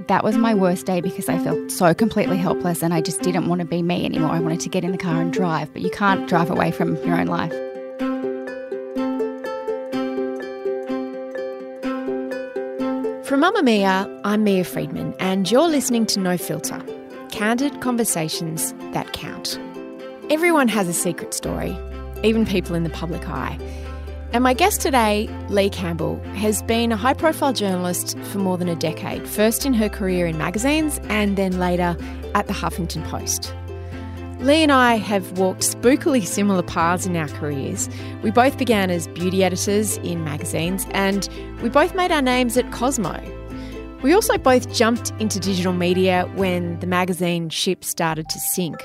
that was my worst day because I felt so completely helpless and I just didn't want to be me anymore. I wanted to get in the car and drive, but you can't drive away from your own life. From Mamamia, I'm Mia Freedman, and you're listening to No Filter, candid conversations that count. Everyone has a secret story, even people in the public eye. And my guest today, Leigh Campbell, has been a high-profile journalist for more than a decade, first in her career in magazines and then later at the Huffington Post. Leigh and I have walked spookily similar paths in our careers. We both began as beauty editors in magazines and we both made our names at Cosmo. We also both jumped into digital media when the magazine ship started to sink.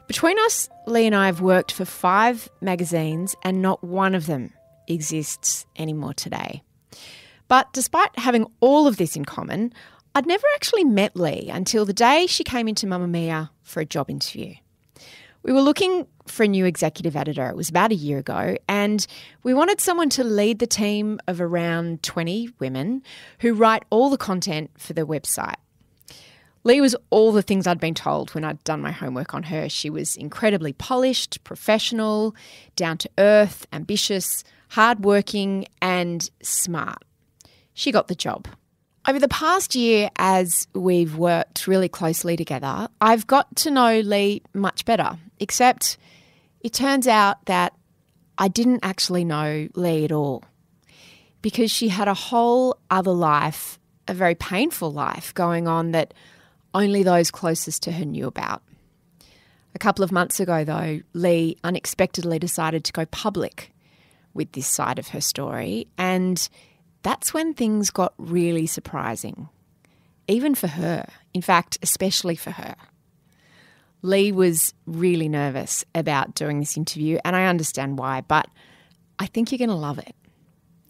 Between us, Leigh and I have worked for 5 magazines and not one of them exists anymore today. But despite having all of this in common, I'd never actually met Leigh until the day she came into Mamamia for a job interview. We were looking for a new executive editor. It was about a year ago, and we wanted someone to lead the team of around 20 women who write all the content for the website. Leigh was all the things I'd been told when I'd done my homework on her. She was incredibly polished, professional, down to earth, ambitious, hardworking, and smart. She got the job. Over the past year, as we've worked really closely together, I've got to know Leigh much better, except it turns out that I didn't actually know Leigh at all because she had a whole other life, a very painful life going on that only those closest to her knew about. A couple of months ago, though, Leigh unexpectedly decided to go public with this side of her story, and that's when things got really surprising, even for her. In fact, especially for her. Leigh was really nervous about doing this interview, and I understand why, but I think you're going to love it.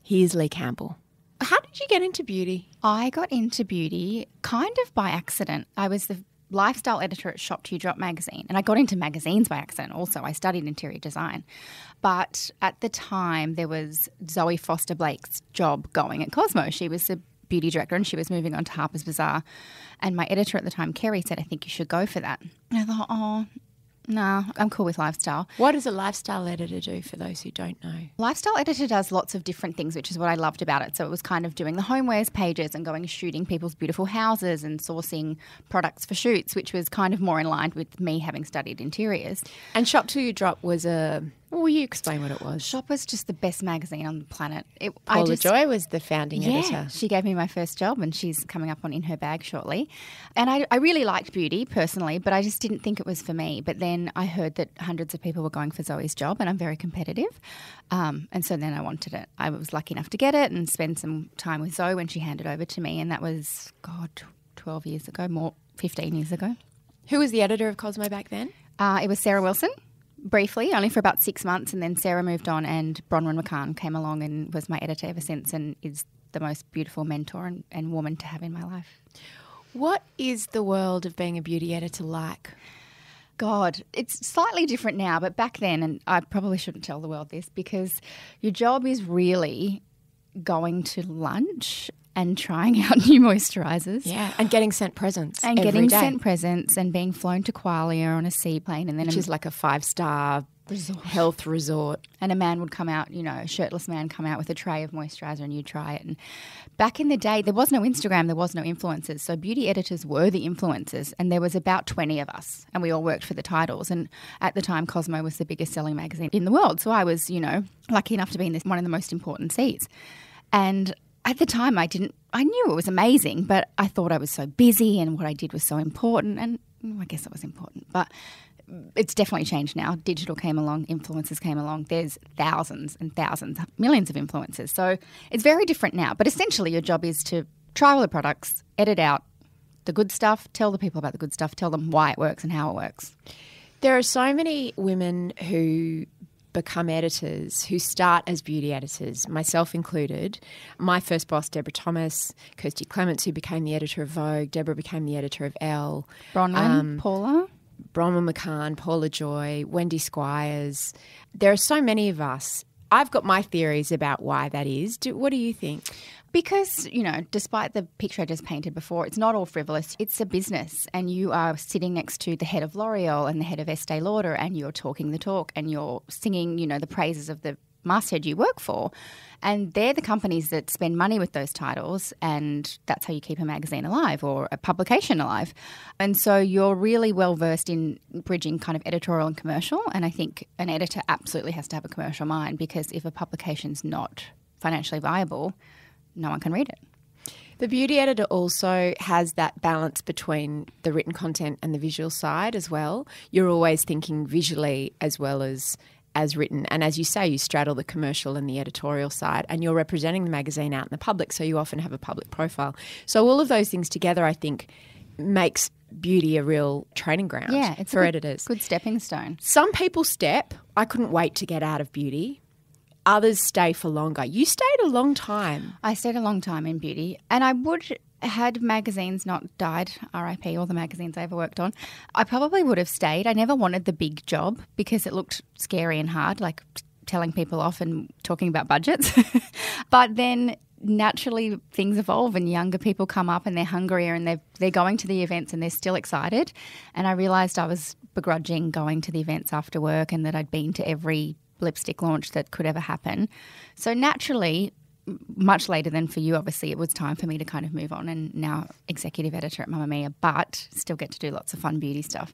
Here's Leigh Campbell. How did you get into beauty? I got into beauty kind of by accident. I was the lifestyle editor at Shop to Drop magazine, and I got into magazines by accident also. I studied interior design. But at the time, there was Zoe Foster Blake's job going at Cosmo. She was the beauty director and she was moving on to Harper's Bazaar. And my editor at the time, Kerry, said, I think you should go for that. And I thought, oh, no, I'm cool with lifestyle. What does a lifestyle editor do for those who don't know? Lifestyle editor does lots of different things, which is what I loved about it. So it was kind of doing the homewares pages and going shooting people's beautiful houses and sourcing products for shoots, which was kind of more in line with me having studied interiors. And Shop to Drop was will you explain what it was? Shop was just the best magazine on the planet. Paula Joy was the founding editor. She gave me my first job and she's coming up on In Her Bag shortly. And I really liked beauty personally, but I just didn't think it was for me. But then I heard that hundreds of people were going for Zoe's job and I'm very competitive. And so then I wanted it. I was lucky enough to get it and spend some time with Zoe when she handed over to me. And that was, 12 years ago, 15 years ago. Who was the editor of Cosmo back then? It was Sarah Wilson. Briefly, only for about 6 months, and then Sarah moved on and Bronwyn McCann came along and was my editor ever since and is the most beautiful mentor and woman to have in my life. What is the world of being a beauty editor like? God, it's slightly different now, but back then, and I probably shouldn't tell the world this, because your job is really going to lunch and trying out new moisturisers. Yeah, and getting sent presents and every getting day. Sent presents and being flown to Qualia on a seaplane. And then which is like a 5-star health resort. And a man would come out, a shirtless man come out with a tray of moisturiser and you'd try it. And back in the day, there was no Instagram, there was no influencers. So beauty editors were the influencers and there was about 20 of us and we all worked for the titles. And at the time, Cosmo was the biggest selling magazine in the world. So I was, lucky enough to be in one of the most important seats. And at the time, I knew it was amazing, but I thought I was so busy and what I did was so important. And I guess it was important, but it's definitely changed now. Digital came along, influencers came along. There's thousands and thousands, millions of influencers. So it's very different now. But essentially your job is to try all the products, edit out the good stuff, tell the people about the good stuff, tell them why it works and how it works. There are so many women who become editors who start as beauty editors, myself included. My first boss, Deborah Thomas, Kirsty Clements, who became the editor of Vogue, Deborah became the editor of Elle. Bronwyn, Paula. Bronwyn McCann, Paula Joy, Wendy Squires. There are so many of us. I've got my theories about why that is. What do you think? Because, despite the picture I just painted before, it's not all frivolous. It's a business, and you are sitting next to the head of L'Oreal and the head of Estee Lauder, and you're talking the talk and you're singing, the praises of the masthead you work for. And they're the companies that spend money with those titles, and that's how you keep a magazine alive or a publication alive. And so you're really well versed in bridging kind of editorial and commercial, and I think an editor absolutely has to have a commercial mind, because if a publication's not financially viable, no one can read it. The beauty editor also has that balance between the written content and the visual side as well. You're always thinking visually as well as written. And as you say, you straddle the commercial and the editorial side, and you're representing the magazine out in the public, so you often have a public profile. So all of those things together, I think, makes beauty a real training ground for editors. Good stepping stone. Some people step. I couldn't wait to get out of beauty. Others stay for longer. You stayed a long time. I stayed a long time in beauty, and I would, had magazines not died, RIP, all the magazines I ever worked on, I probably would have stayed. I never wanted the big job because it looked scary and hard, like telling people off and talking about budgets. But then naturally things evolve and younger people come up and they're hungrier and they're going to the events and they're still excited. And I realised I was begrudging going to the events after work, and that I'd been to every lipstick launch that could ever happen. So naturally, much later than for you, obviously, it was time for me to kind of move on, and now executive editor at Mamamia, but still get to do lots of fun beauty stuff.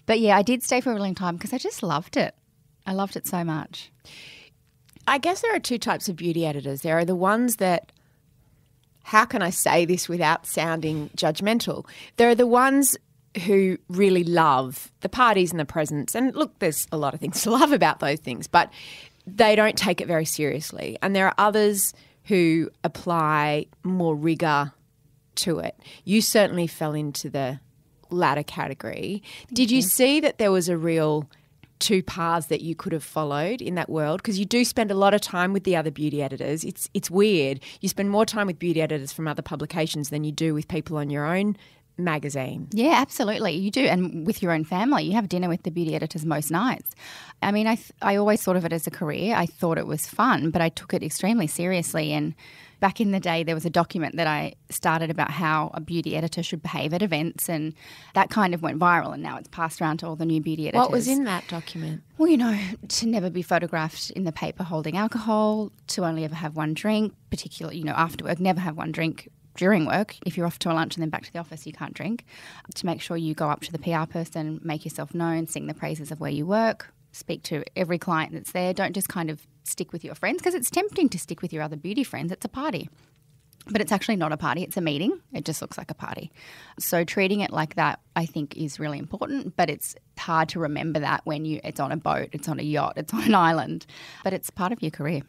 But yeah, I did stay for a really long time because I just loved it. I loved it so much. I guess there are two types of beauty editors. There are the ones that, how can I say this without sounding judgmental? There are the ones who really love the parties and the presents. And look, there's a lot of things to love about those things, but they don't take it very seriously. And there are others who apply more rigour to it. You certainly fell into the latter category. Did you see that there was a real two paths that you could have followed in that world? Because you do spend a lot of time with the other beauty editors. It's weird. You spend more time with beauty editors from other publications than you do with people on your own magazine. Yeah, absolutely. You do. And with your own family, you have dinner with the beauty editors most nights. I mean, I always thought of it as a career. I thought it was fun, but I took it extremely seriously. And back in the day, there was a document that I started about how a beauty editor should behave at events, and that kind of went viral, and now it's passed around to all the new beauty editors. What was in that document? Well, to never be photographed in the paper holding alcohol, to only ever have one drink, particularly, after work, never have one drink during work. If you're off to a lunch and then back to the office, you can't drink. To make sure you go up to the PR person, make yourself known, sing the praises of where you work, speak to every client that's there. Don't just kind of stick with your friends, because it's tempting to stick with your other beauty friends. It's a party. But it's actually not a party. It's a meeting. It just looks like a party. So treating it like that, I think, is really important. But it's hard to remember that when it's on a boat, it's on a yacht, it's on an island. But it's part of your career.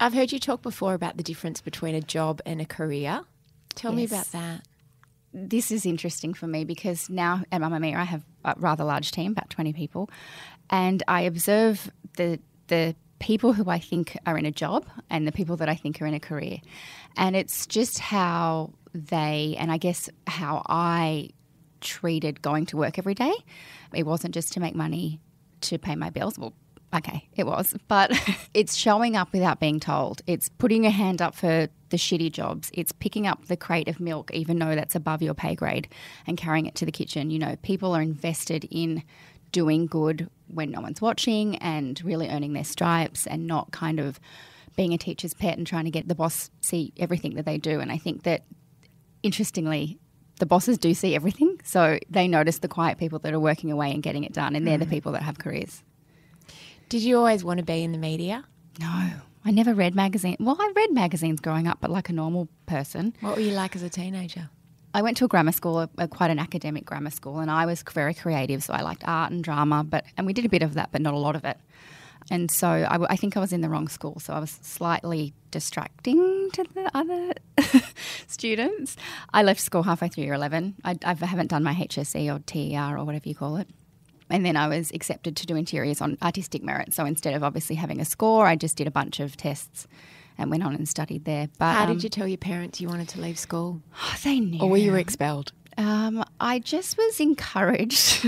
I've heard you talk before about the difference between a job and a career. Tell me about that. This is interesting for me because now at Mamamia I have a rather large team, about 20 people, and I observe the people who I think are in a job and the people that I think are in a career. And it's just how they, and I guess how I treated going to work every day. It wasn't just to make money to pay my bills. Well, okay, it was. But it's showing up without being told. It's putting your hand up for the shitty jobs. It's picking up the crate of milk, even though that's above your pay grade, and carrying it to the kitchen. People are invested in doing good when no one's watching and really earning their stripes, and not kind of being a teacher's pet and trying to get the boss see everything that they do. And I think that, interestingly, the bosses do see everything. So they notice the quiet people that are working away and getting it done, and they're the people that have careers. Did you always want to be in the media? No, I never read magazines. Well, I read magazines growing up, but like a normal person. What were you like as a teenager? I went to a grammar school, quite an academic grammar school, and I was very creative, so I liked art and drama, and we did a bit of that, but not a lot of it. And so I think I was in the wrong school, so I was slightly distracting to the other students. I left school halfway through year 11. I haven't done my HSC or TER or whatever you call it. And then I was accepted to do interiors on artistic merit. So instead of obviously having a score, I just did a bunch of tests and went on and studied there. But how did you tell your parents you wanted to leave school? Oh, they knew. Or were you expelled? I just was encouraged.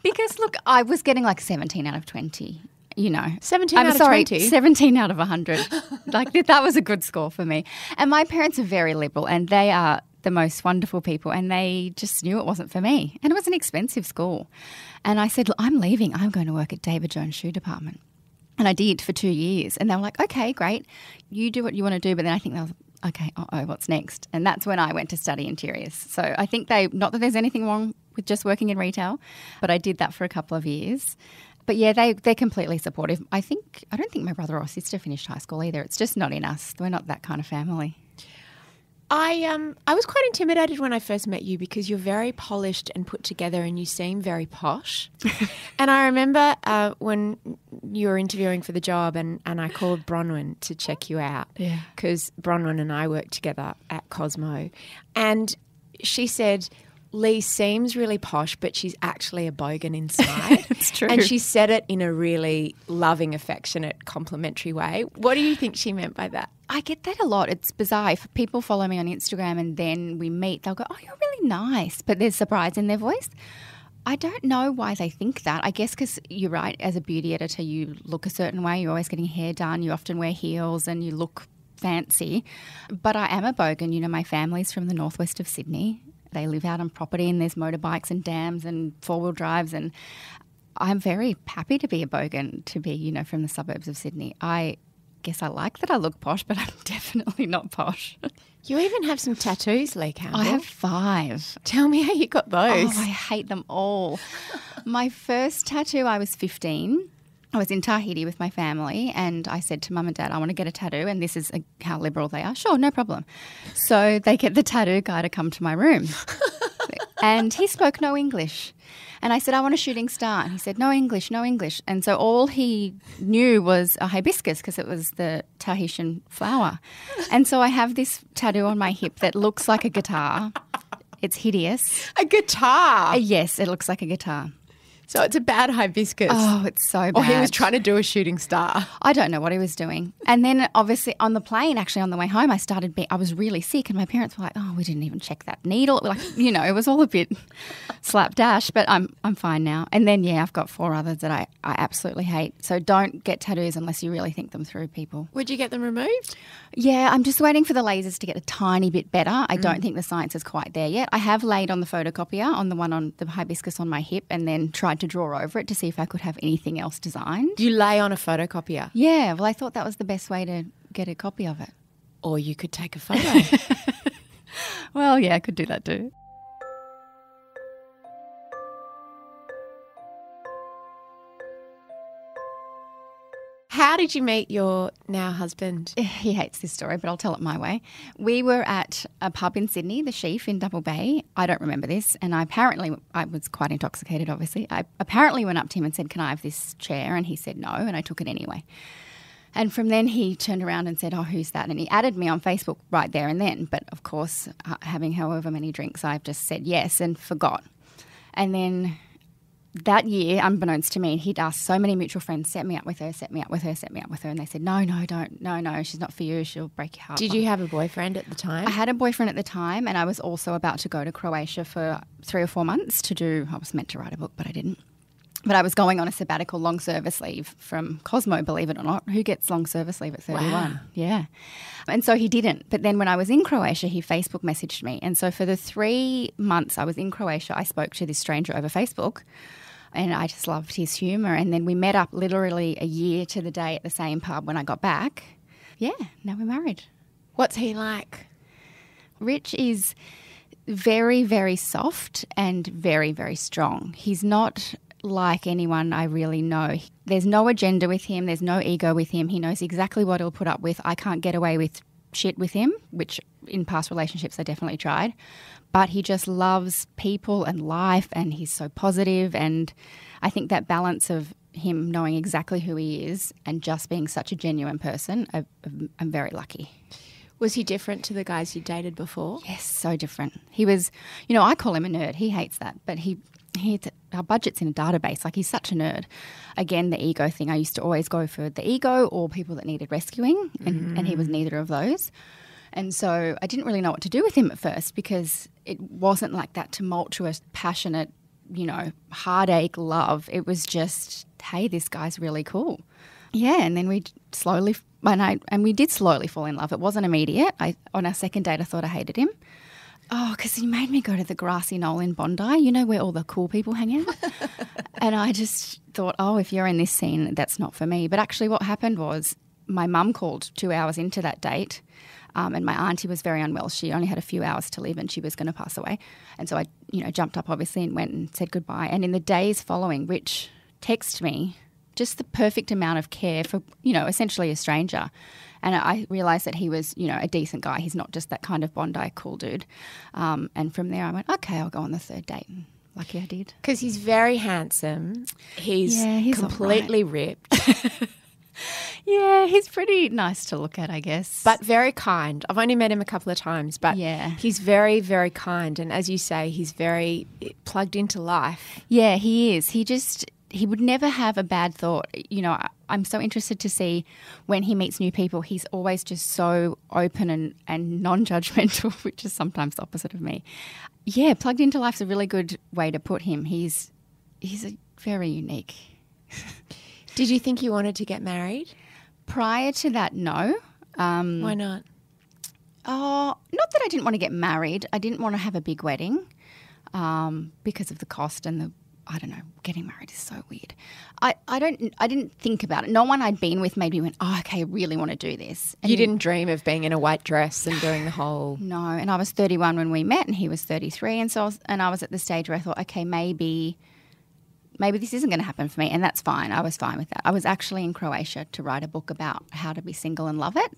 Because, look, I was getting like 17 out of 20. you know. 17 out of 20? 17 out of 100. Like, that was a good score for me. And my parents are very liberal, and they are the most wonderful people, and they just knew it wasn't for me. And it was an expensive school. And I said, look, I'm leaving. I'm going to work at David Jones' shoe department. And I did for 2 years. And they were like, okay, great. You do what you want to do. But then I think they were okay, what's next? And that's when I went to study interiors. So I think not that there's anything wrong with just working in retail, but I did that for a couple of years. But yeah, they're completely supportive. I don't think my brother or sister finished high school either. It's just not in us. We're not that kind of family. I was quite intimidated when I first met you because you're very polished and put together and you seem very posh. And I remember when you were interviewing for the job and I called Bronwyn to check you out because Bronwyn and I worked together at Cosmo. And she said, Leigh seems really posh, but she's actually a bogan inside. It's true. And she said it in a really loving, affectionate, complimentary way. What do you think she meant by that? I get that a lot. It's bizarre. If people follow me on Instagram and then we meet, they'll go, oh, you're really nice. But there's surprise in their voice. I don't know why they think that. I guess because you're right, as a beauty editor, you look a certain way. You're always getting hair done. You often wear heels and you look fancy. But I am a bogan. You know, my family's from the northwest of Sydney. They live out on property and there's motorbikes and dams and four-wheel drives, and I'm very happy to be a bogan, to be, you know, from the suburbs of Sydney. I guess I like that I look posh, but I'm definitely not posh. You even have some tattoos, Leigh Campbell. I have 5. Tell me how you got those. Oh, I hate them all. My first tattoo, I was 15. I was in Tahiti with my family and I said to Mum and Dad, I want to get a tattoo, and this is how liberal they are. Sure, no problem. So they get the tattoo guy to come to my room and he spoke no English. And I said, I want a shooting star. And he said, no English, no English. And so all he knew was a hibiscus because it was the Tahitian flower. And so I have this tattoo on my hip that looks like a guitar. It's hideous. A guitar? Yes, it looks like a guitar. So it's a bad hibiscus. Oh, it's so bad. Or he was trying to do a shooting star. I don't know what he was doing. And then obviously on the plane, actually on the way home, I was really sick and my parents were like, oh, we didn't even check that needle. Like, you know, it was all a bit slapdash, but I'm fine now. And then, yeah, I've got 4 others that I absolutely hate. So don't get tattoos unless you really think them through, people. Would you get them removed? Yeah, I'm just waiting for the lasers to get a tiny bit better. I don't think the science is quite there yet. I have laid on the photocopier on the one on the hibiscus on my hip and then tried to draw over it to see if I could have anything else designed. You lay on a photocopier? Yeah, well, I thought that was the best way to get a copy of it. Or you could take a photo. Well, yeah, I could do that too. How did you meet your now husband? He hates this story, but I'll tell it my way. We were at a pub in Sydney, the Sheaf in Double Bay. I don't remember this. And I was quite intoxicated, obviously. I apparently went up to him and said, can I have this chair? And he said no, and I took it anyway. And from then he turned around and said, oh, who's that? And he added me on Facebook right there and then. But, of course, having however many drinks, I've just said yes and forgot. And then that year, unbeknownst to me, he'd asked so many mutual friends, set me up with her, set me up with her, set me up with her. And they said, no, don't, no, she's not for you. She'll break your heart. Did you have a boyfriend at the time? I had a boyfriend at the time, and I was also about to go to Croatia for 3 or 4 months I was meant to write a book, but I didn't. But I was going on a sabbatical long service leave from Cosmo, believe it or not. Who gets long service leave at 31? Wow. Yeah. And so he didn't. But then when I was in Croatia, he Facebook messaged me. And so for the 3 months I was in Croatia, I spoke to this stranger over Facebook. And I just loved his humour. And then we met up literally a year to the day at the same pub when I got back. Yeah, now we're married. What's he like? Rich is very, very soft and very, very strong. He's not like anyone I really know. There's no agenda with him. There's no ego with him. He knows exactly what he'll put up with. I can't get away with shit with him, which in past relationships I definitely tried. But he just loves people and life, and he's so positive. And I think that balance of him knowing exactly who he is and just being such a genuine person, I'm very lucky. Was he different to the guys you dated before? Yes, so different. He was, I call him a nerd. He hates that. But our budget's in a database. Like, he's such a nerd. Again, the ego thing. I used to always go for the ego or people that needed rescuing, and he was neither of those. And so I didn't really know what to do with him at first because it wasn't like that tumultuous, passionate, heartache love. It was just hey, this guy's really cool. Yeah, and then we did slowly fall in love. It wasn't immediate. On our second date, I thought I hated him. Oh, because he made me go to the grassy knoll in Bondi, you know, where all the cool people hang out. And I just thought, oh, if you're in this scene, that's not for me. But actually what happened was my mum called 2 hours into that date, and my auntie was very unwell. She only had a few hours to live and she was going to pass away. And so I, jumped up obviously and went and said goodbye. And in the days following, Rich texted me just the perfect amount of care for, essentially a stranger. And I realised that he was, a decent guy. He's not just that kind of Bondi cool dude. And from there I went, okay, I'll go on the third date. And lucky I did. Because he's very handsome. He's completely ripped. Yeah, he's pretty nice to look at, I guess. But very kind. I've only met him a couple of times, but he's very, very kind. And as you say, he's very plugged into life. Yeah, he is. He would never have a bad thought. I'm so interested to see when he meets new people, he's always just so open and non-judgmental, which is sometimes the opposite of me. Yeah, plugged into life's a really good way to put him. He's a very unique. Did you think you wanted to get married? Prior to that, no. Why not? Oh, not that I didn't want to get married. I didn't want to have a big wedding because of the cost and getting married is so weird. I didn't think about it. No one I'd been with made me went, oh, okay, I really want to do this. And you didn't dream of being in a white dress and doing the whole... No, and I was 31 when we met and he was 33, and I was at the stage where I thought, okay, maybe this isn't going to happen for me, and that's fine. I was fine with that. I was actually in Croatia to write a book about how to be single and love it.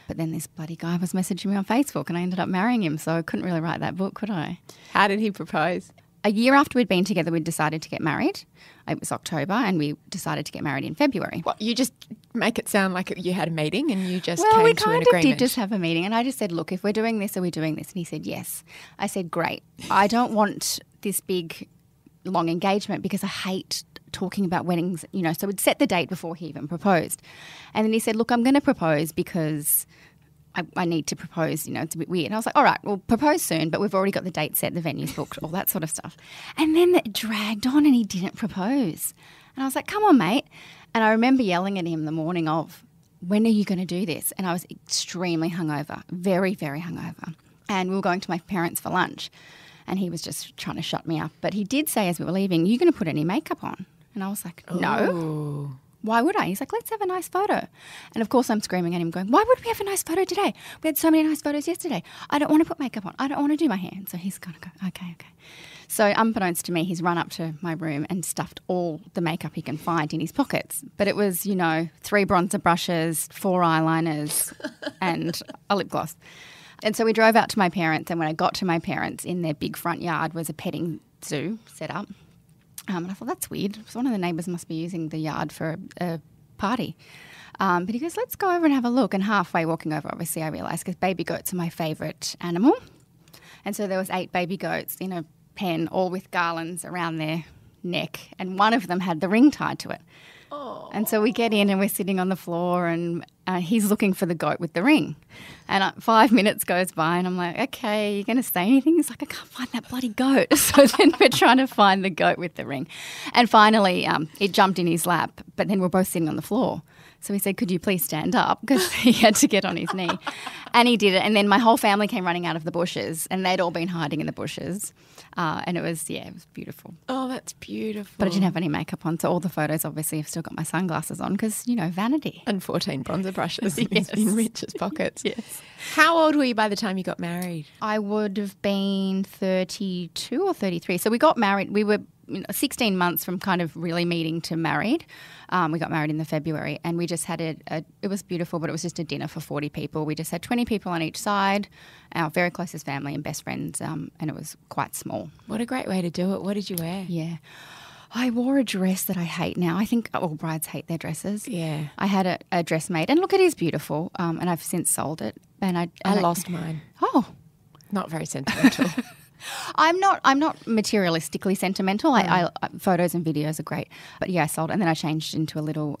But then this bloody guy was messaging me on Facebook and I ended up marrying him, so I couldn't really write that book, could I? How did he propose? A year after we'd been together, we decided to get married. It was October and we decided to get married in February. What, you just make it sound like you had a meeting and you just came to an agreement? Well, we kind of did just have a meeting, and I just said, look, if we're doing this, are we doing this? And he said, yes. I said, great. I don't want this big, long engagement because I hate talking about weddings, so we'd set the date before he even proposed. And then he said, look, I'm going to propose because I need to propose, it's a bit weird. And I was like, all right, we'll propose soon, but we've already got the date set, the venue's booked, all that sort of stuff. And then it dragged on and he didn't propose. And I was like, come on, mate. And I remember yelling at him the morning of, when are you going to do this? And I was extremely hungover, very, very hungover. And we were going to my parents for lunch and he was just trying to shut me up. But he did say as we were leaving, are you going to put any makeup on? And I was like, no. Ooh. Why would I? He's like, let's have a nice photo. And of course I'm screaming at him going, why would we have a nice photo today? We had so many nice photos yesterday. I don't want to put makeup on. I don't want to do my hair. And so he's going to go, okay. So unbeknownst to me, he's run up to my room and stuffed all the makeup he can find in his pockets. But it was, 3 bronzer brushes, 4 eyeliners and a lip gloss. And so we drove out to my parents, and when I got to my parents, in their big front yard was a petting zoo set up. And I thought, that's weird. So one of the neighbours must be using the yard for a party. But he goes, let's go over and have a look. And halfway walking over, obviously, I realised because baby goats are my favourite animal. And so there was 8 baby goats in a pen, all with garlands around their neck. And one of them had the ring tied to it. Oh. And so we get in and we're sitting on the floor and he's looking for the goat with the ring. And 5 minutes goes by and I'm like, okay, you going to say anything? He's like, I can't find that bloody goat. So then we're trying to find the goat with the ring. And finally it jumped in his lap, but then we're both sitting on the floor. So he said, could you please stand up? Because he had to get on his knee. And he did it. And then my whole family came running out of the bushes and they'd all been hiding in the bushes. And it was beautiful. Oh, that's beautiful. But I didn't have any makeup on. So all the photos, obviously, I've still got my sunglasses on because, vanity. And 14 bronzer brushes yes. in Rich's pockets. Yes. How old were you by the time you got married? I would have been 32 or 33. So we got married. We were 16 months from kind of really meeting to married. We got married in the February and we just had it was beautiful, but it was just a dinner for 40 people. We just had 20 people on each side, our very closest family and best friends, and it was quite small. What a great way to do it. What did you wear? Yeah. I wore a dress that I hate now. I think all brides hate their dresses. Yeah. I had a dress made and look, it is beautiful, and I've since sold it. And I lost mine. Oh. Not very sentimental. I'm not materialistically sentimental. I photos and videos are great. But yeah, I sold it and then I changed into a little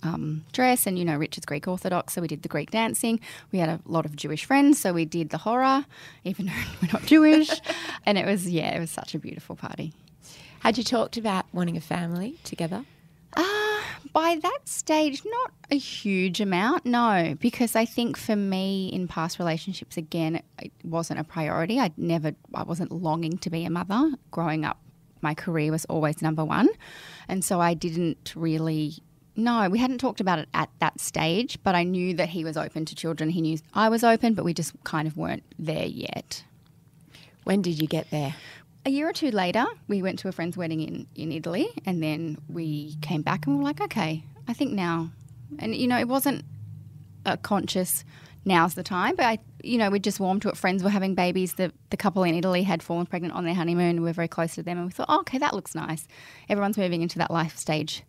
dress and, Richard's Greek Orthodox, so we did the Greek dancing. We had a lot of Jewish friends, so we did the horror, even though we're not Jewish. And it was such a beautiful party. Had you talked about wanting a family together? By that stage, not a huge amount, no, because I think for me in past relationships, again, it wasn't a priority. I wasn't longing to be a mother. Growing up, my career was always number one. And so I didn't really, no, we hadn't talked about it at that stage, but I knew that he was open to children. He knew I was open, but we just kind of weren't there yet. When did you get there? A year or two later, we went to a friend's wedding in Italy, and then we came back and we were like, okay, I think now. And, it wasn't a conscious now's the time, but we just warmed to it. Friends were having babies. The couple in Italy had fallen pregnant on their honeymoon. We were very close to them, and we thought, oh, okay, that looks nice. Everyone's moving into that life stage.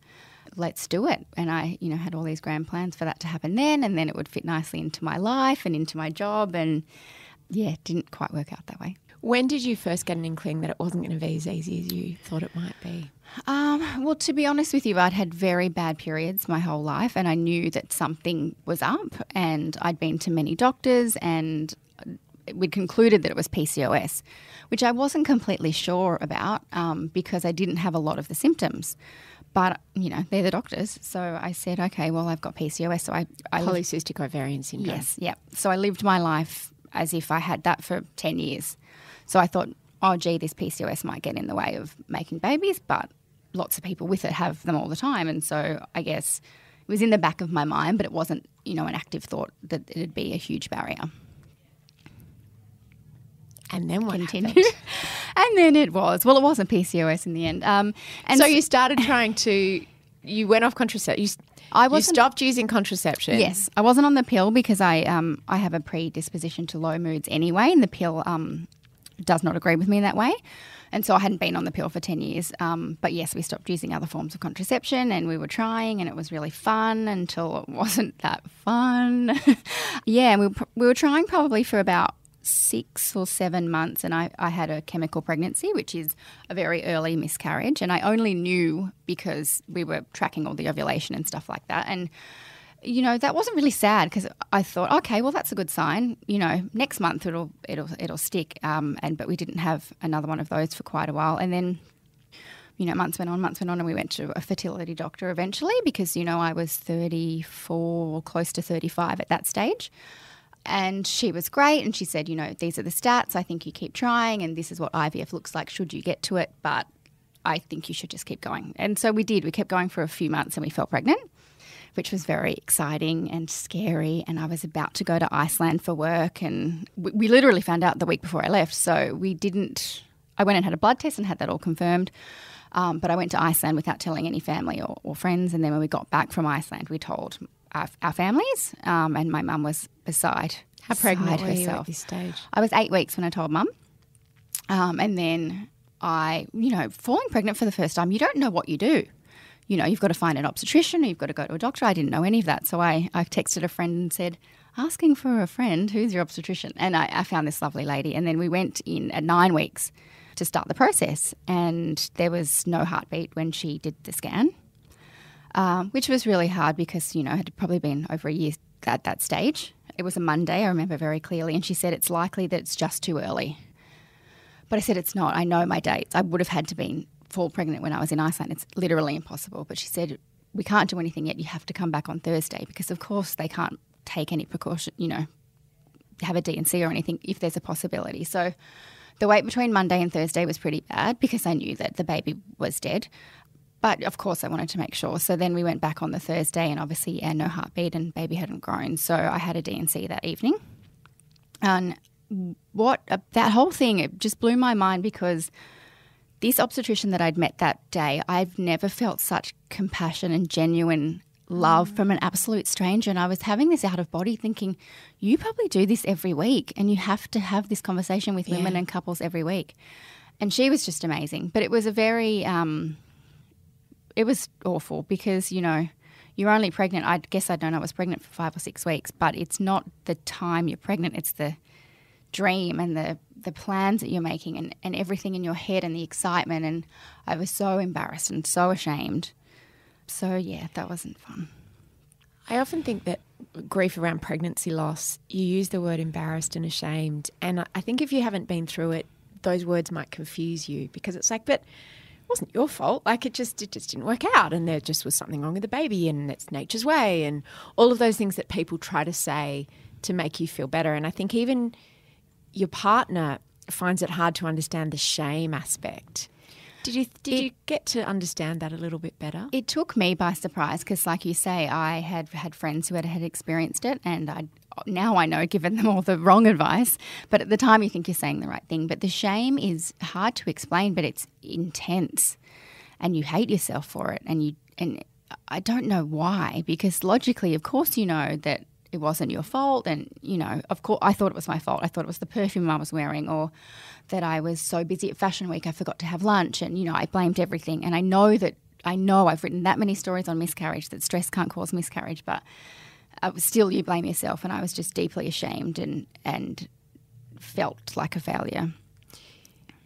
Let's do it. And I, had all these grand plans for that to happen then, and then it would fit nicely into my life and into my job. And, yeah, it didn't quite work out that way. When did you first get an inkling that it wasn't going to be as easy as you thought it might be? Well, to be honest with you, I'd had very bad periods my whole life, and I knew that something was up, and I'd been to many doctors, and we'd concluded that it was PCOS, which I wasn't completely sure about because I didn't have a lot of the symptoms. But, they're the doctors. So I said, okay, well, I've got PCOS. So I Polycystic ovarian syndrome. Yes, yeah. So I lived my life as if I had that for 10 years. So I thought, oh, gee, this PCOS might get in the way of making babies, but lots of people with it have them all the time. And so I guess it was in the back of my mind, but it wasn't, an active thought that it would be a huge barrier. And then what continued? happened? And then it wasn't PCOS in the end. And so you started you went off contraception. You stopped using contraception. Yes. I wasn't on the pill because I have a predisposition to low moods anyway, and the pill does not agree with me in that way. And so I hadn't been on the pill for 10 years. But yes, we stopped using other forms of contraception, and we were trying, and it was really fun until it wasn't that fun. Yeah, we were trying probably for about 6 or 7 months, and I had a chemical pregnancy, which is a very early miscarriage. And I only knew because we were tracking all the ovulation and stuff like that. And that wasn't really sad because I thought, okay, well, that's a good sign. Next month it'll stick. But we didn't have another one of those for quite a while. And then, months went on, and we went to a fertility doctor eventually because, I was 34, close to 35 at that stage. And she was great, and she said, these are the stats. I think you keep trying, and this is what IVF looks like should you get to it. But I think you should just keep going. And so we did. We kept going for a few months, and we fell pregnant, which was very exciting and scary. And I was about to go to Iceland for work, and we literally found out the week before I left. So I went and had a blood test and had that all confirmed. But I went to Iceland without telling any family or friends. And then when we got back from Iceland, we told our families, and my mum was beside herself. How pregnant were you at this stage? I was 8 weeks when I told Mum. And then falling pregnant for the first time, you don't know what you do. You've got to find an obstetrician, or you've got to go to a doctor. I didn't know any of that. So I texted a friend and said, asking for a friend, who's your obstetrician? And I found this lovely lady. And then we went in at 9 weeks to start the process. And there was no heartbeat when she did the scan, which was really hard because, it had probably been over a year at that stage. It was a Monday, I remember very clearly. And she said, it's likely that it's just too early. But I said, it's not. I know my dates. I would have had to fall pregnant when I was in Iceland. It's literally impossible. But she said, we can't do anything yet. You have to come back on Thursday because, of course, they can't take any precaution, have a D&C or anything if there's a possibility. So the wait between Monday and Thursday was pretty bad because I knew that the baby was dead. But, of course, I wanted to make sure. So then we went back on the Thursday and obviously no heartbeat and baby hadn't grown. So I had a D&C that evening. And that whole thing, it just blew my mind because this obstetrician that I'd met that day, I've never felt such compassion and genuine love from an absolute stranger. And I was having this out of body thinking, you probably do this every week and you have to have this conversation with women and couples every week. And she was just amazing. But it was a very it was awful because, you're only pregnant. I guess I'd known I was pregnant for 5 or 6 weeks, but it's not the time you're pregnant. It's the dream and the plans that you're making and everything in your head and the excitement. And I was so embarrassed and so ashamed. So, yeah, that wasn't fun. I often think that grief around pregnancy loss, you use the word embarrassed and ashamed. And I think if you haven't been through it, those words might confuse you because it's like, but wasn't your fault. Like it just didn't work out, and there just was something wrong with the baby, and it's nature's way, and all of those things that people try to say to make you feel better. And I think even your partner finds it hard to understand the shame aspect. Did you get to understand that a little bit better? It took me by surprise because, like you say, I had friends who had experienced it, and now I know, given them all the wrong advice. But at the time, you think you're saying the right thing. But the shame is hard to explain, but it's intense, and you hate yourself for it. And I don't know why, because logically, of course, you know that it wasn't your fault, and of course, I thought it was my fault. I thought it was the perfume I was wearing, or that I was so busy at Fashion Week I forgot to have lunch, and I blamed everything. And I know I've written that many stories on miscarriage that stress can't cause miscarriage, but still you blame yourself, and I was just deeply ashamed and felt like a failure.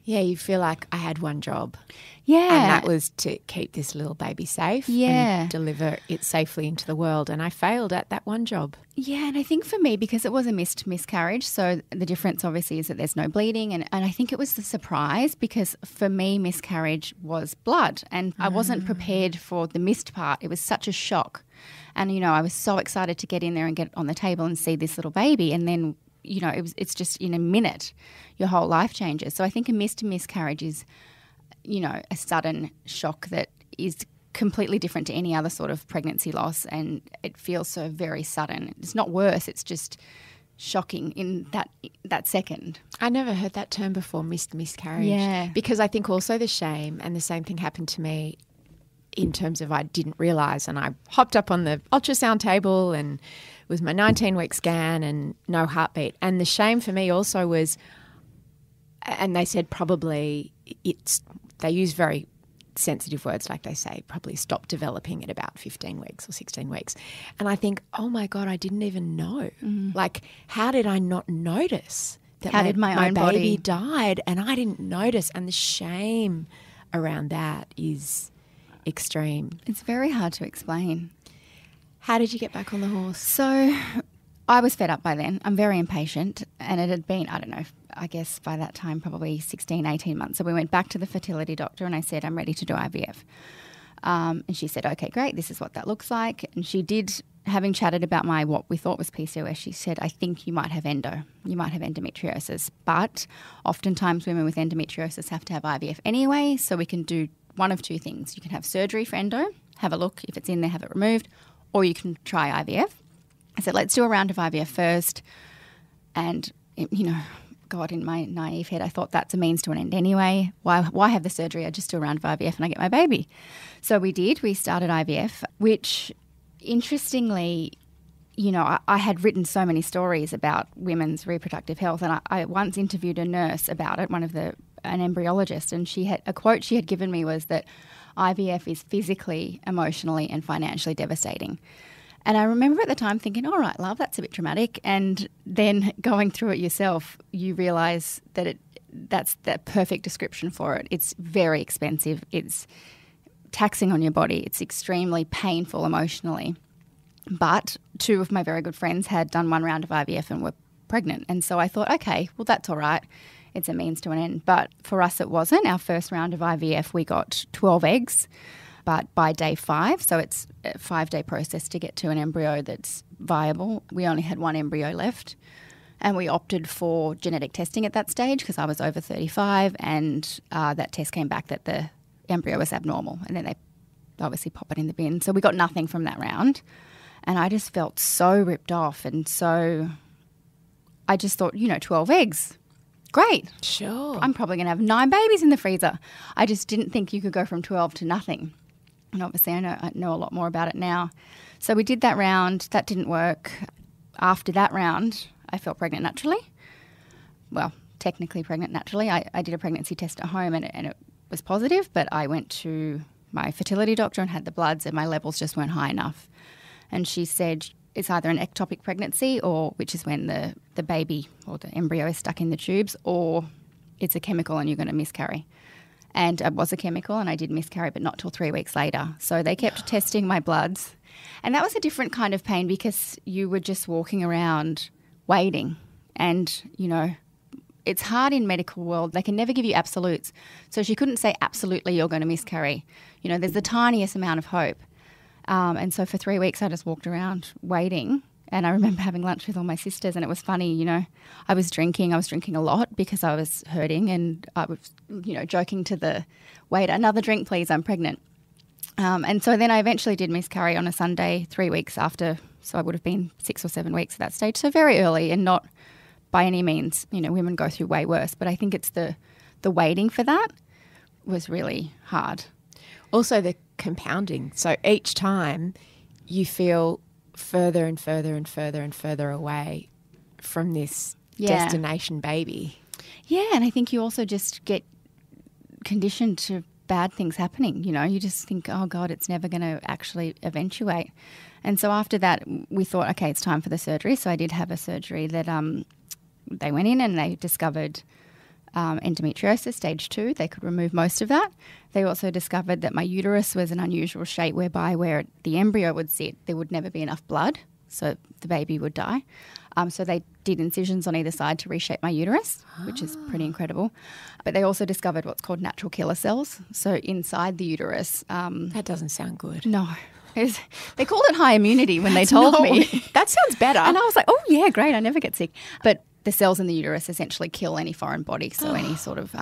Yeah, you feel like I had one job. Yeah. And that was to keep this little baby safe and deliver it safely into the world. And I failed at that one job. Yeah, and I think for me, because it was a miscarriage, so the difference obviously is that there's no bleeding. And I think it was the surprise, because for me, miscarriage was blood, and I wasn't prepared for the missed part. It was such a shock. And, I was so excited to get in there and get on the table and see this little baby. And then, it's just in a minute, your whole life changes. So I think a miscarriage is, a sudden shock that is completely different to any other sort of pregnancy loss, and it feels so very sudden. It's not worse, it's just shocking in that second. I never heard that term before, miscarriage. Yeah. Because I think also the shame, and the same thing happened to me in terms of I didn't realise, and I hopped up on the ultrasound table and it was my 19-week scan and no heartbeat. And the shame for me also was, and they said probably they use very sensitive words, like they say probably stop developing at about 15 weeks or 16 weeks. And I think, oh my God, I didn't even know. Like, how did I not notice that my own baby body died and I didn't notice? And the shame around that is extreme. It's very hard to explain. How did you get back on the horse? So I was fed up by then. I'm very impatient, and it had been, I don't know, I guess by that time probably 16, 18 months. So we went back to the fertility doctor and I said, I'm ready to do IVF. And she said, okay, great, this is what that looks like. And she did, having chatted about what we thought was PCOS, she said, I think you might have endometriosis. But oftentimes women with endometriosis have to have IVF anyway, so we can do one of two things. You can have surgery for endo, have a look, if it's in there, have it removed, or you can try IVF. I said, let's do a round of IVF first. And, God, in my naive head, I thought that's a means to an end anyway. Why have the surgery? I just do a round of IVF and I get my baby. So we did. We started IVF, which, interestingly, I had written so many stories about women's reproductive health, and I once interviewed a nurse about it, an embryologist, and a quote she had given me was that IVF is physically, emotionally and financially devastating. And I remember at the time thinking, all right, love, that's a bit dramatic. And then going through it yourself, you realise that that's the perfect description for it. It's very expensive. It's taxing on your body. It's extremely painful emotionally. But two of my very good friends had done one round of IVF and were pregnant. And so I thought, okay, well, that's all right. It's a means to an end. But for us, it wasn't. Our first round of IVF, we got 12 eggs. But by day 5, so it's a 5-day process to get to an embryo that's viable, we only had one embryo left. And we opted for genetic testing at that stage because I was over 35, and that test came back that the embryo was abnormal. And then they obviously pop it in the bin. So we got nothing from that round. And I just felt so ripped off. And so I just thought, 12 eggs. Great. Sure. I'm probably going to have 9 babies in the freezer. I just didn't think you could go from 12 to nothing. And obviously I know a lot more about it now. So we did that round. That didn't work. After that round, I felt pregnant naturally. Well, technically pregnant naturally. I did a pregnancy test at home and it was positive, but I went to my fertility doctor and had the bloods and my levels just weren't high enough. And she said it's either an ectopic pregnancy, which is when the baby or the embryo is stuck in the tubes, or it's a chemical and you're going to miscarry. And it was a chemical and I did miscarry, but not till 3 weeks later. So they kept testing my bloods. And that was a different kind of pain because you were just walking around waiting. And, it's hard in medical world. They can never give you absolutes. So she couldn't say absolutely you're going to miscarry. You know, there's the tiniest amount of hope. And so for 3 weeks I just walked around waiting. And I remember having lunch with all my sisters, and it was funny, you know, I was drinking a lot because I was hurting, and I was, you know, joking to the waiter, another drink please, I'm pregnant. And so then I eventually did miscarry on a Sunday 3 weeks after, so I would have been 6 or 7 weeks at that stage, so very early, and not by any means, you know, women go through way worse, but I think it's the waiting for that was really hard. Also the compounding. So each time you feel further and further and further and further away from this destination baby. Yeah, and I think you also just get conditioned to bad things happening. You know, you just think, oh God, it's never going to actually eventuate. And so after that, we thought, okay, it's time for the surgery. So I did have a surgery that they went in and they discovered endometriosis, stage 2. They could remove most of that. They also discovered that my uterus was an unusual shape whereby where the embryo would sit, there would never be enough blood, so the baby would die. So they did incisions on either side to reshape my uterus, which is pretty incredible. But they also discovered what's called natural killer cells. So inside the uterus... that doesn't sound good. No. They called it high immunity when they told me. That sounds better. And I was like, oh, yeah, great, I never get sick. But the cells in the uterus essentially kill any foreign body, so any sort of...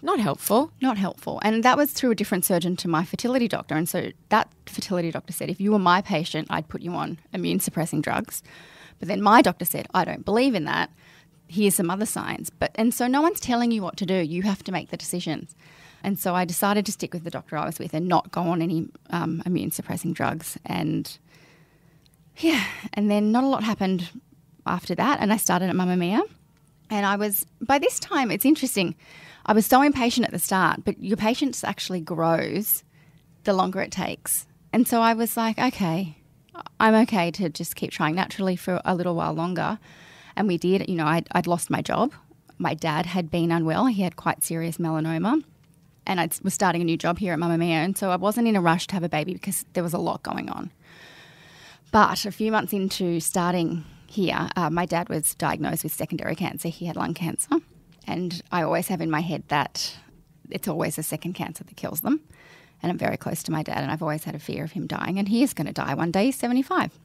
Not helpful. Not helpful. And that was through a different surgeon to my fertility doctor. And so that fertility doctor said, if you were my patient, I'd put you on immune suppressing drugs. But then my doctor said, I don't believe in that. Here's some other science. And so no one's telling you what to do. You have to make the decisions. And so I decided to stick with the doctor I was with and not go on any immune suppressing drugs. And then not a lot happened after that. And I started at Mamamia. And by this time, it's interesting, I was so impatient at the start, but your patience actually grows the longer it takes. And so I was like, okay, I'm okay to just keep trying naturally for a little while longer. And we did. You know, I'd lost my job. My dad had been unwell. He had quite serious melanoma. And I was starting a new job here at Mamamia. And so I wasn't in a rush to have a baby because there was a lot going on. But a few months into starting here, my dad was diagnosed with secondary cancer. He had lung cancer. And I always have in my head that it's always a second cancer that kills them. And I'm very close to my dad, and I've always had a fear of him dying. And he is going to die one day. He's 75.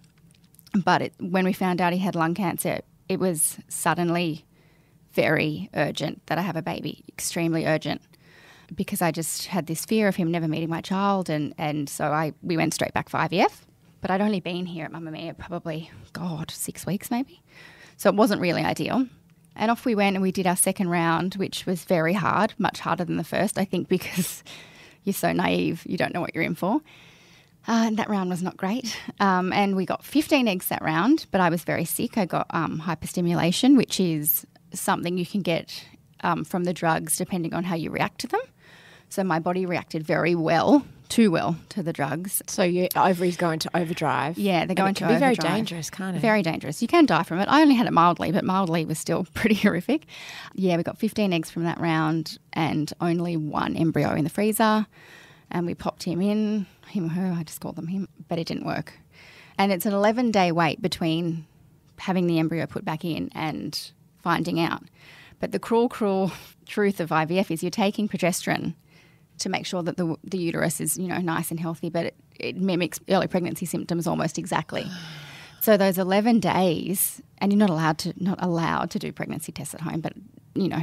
But when we found out he had lung cancer, it was suddenly very urgent that I have a baby, extremely urgent, because I just had this fear of him never meeting my child. And so we went straight back for IVF. But I'd only been here at Mamamia probably, 6 weeks maybe. So it wasn't really ideal. And off we went and we did our second round, which was very hard, much harder than the first, I think, because you're so naive, you don't know what you're in for. And that round was not great. And we got 15 eggs that round, but I was very sick. I got hyperstimulation, which is something you can get from the drugs depending on how you react to them. So my body reacted too well to the drugs. So your ovaries go into overdrive. Yeah, they go into overdrive. It can be very dangerous, can't it? Very dangerous. You can die from it. I only had it mildly, but mildly was still pretty horrific. Yeah, we got 15 eggs from that round and only one embryo in the freezer. And we popped him in, him or her, I just called them him, but it didn't work. And it's an 11-day wait between having the embryo put back in and finding out. But the cruel truth of IVF is you're taking progesterone to make sure that the uterus is, nice and healthy, but it mimics early pregnancy symptoms almost exactly. So those 11 days, and you're not allowed to do pregnancy tests at home, but,